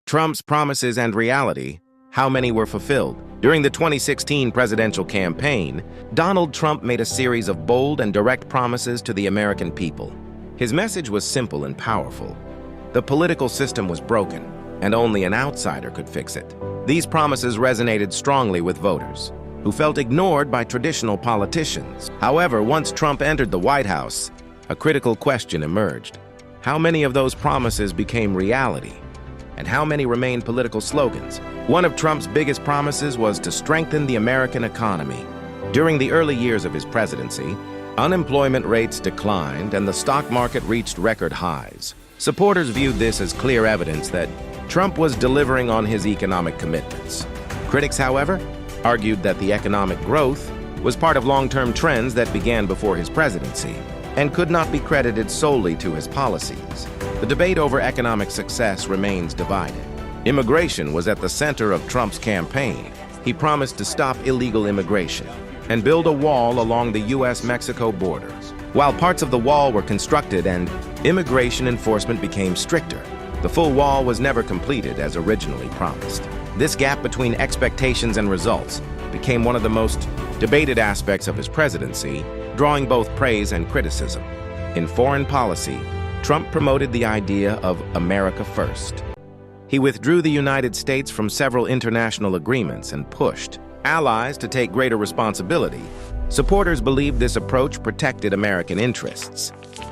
Trump's promises and reality, how many were fulfilled? During the 2016 presidential campaign, Donald Trump made a series of bold and direct promises to the American people. His message was simple and powerful. The political system was broken, and only an outsider could fix it. These promises resonated strongly with voters, who felt ignored by traditional politicians. However, once Trump entered the White House, a critical question emerged. How many of those promises became reality? And how many remained political slogans? One of Trump's biggest promises was to strengthen the American economy. During the early years of his presidency, unemployment rates declined and the stock market reached record highs. Supporters viewed this as clear evidence that Trump was delivering on his economic commitments. Critics, however, argued that the economic growth was part of long-term trends that began before his presidency and could not be credited solely to his policies. The debate over economic success remains divided. Immigration was at the center of Trump's campaign. He promised to stop illegal immigration and build a wall along the U.S.-Mexico border. While parts of the wall were constructed and immigration enforcement became stricter, the full wall was never completed as originally promised. This gap between expectations and results became one of the most debated aspects of his presidency, drawing both praise and criticism. In foreign policy, Trump promoted the idea of America first. He withdrew the United States from several international agreements and pushed allies to take greater responsibility. Supporters believed this approach protected American interests,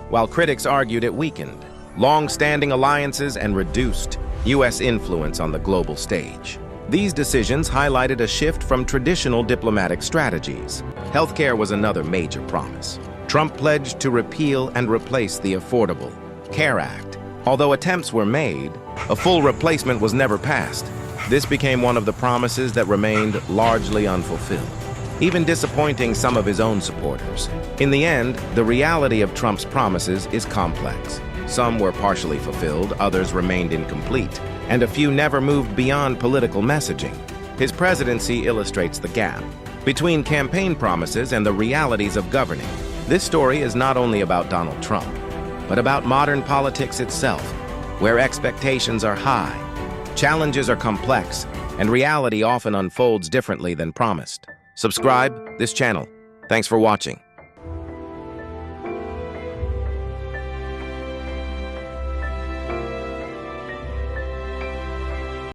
while critics argued it weakened long-standing alliances and reduced U.S. influence on the global stage. These decisions highlighted a shift from traditional diplomatic strategies. Healthcare was another major promise. Trump pledged to repeal and replace the Affordable Care Act. Although attempts were made, a full replacement was never passed. This became one of the promises that remained largely unfulfilled, even disappointing some of his own supporters. In the end, the reality of Trump's promises is complex. Some were partially fulfilled, others remained incomplete, and a few never moved beyond political messaging. His presidency illustrates the gap between campaign promises and the realities of governing. This story is not only about Donald Trump, but about modern politics itself, where expectations are high, challenges are complex, and reality often unfolds differently than promised. Subscribe this channel. Thanks for watching.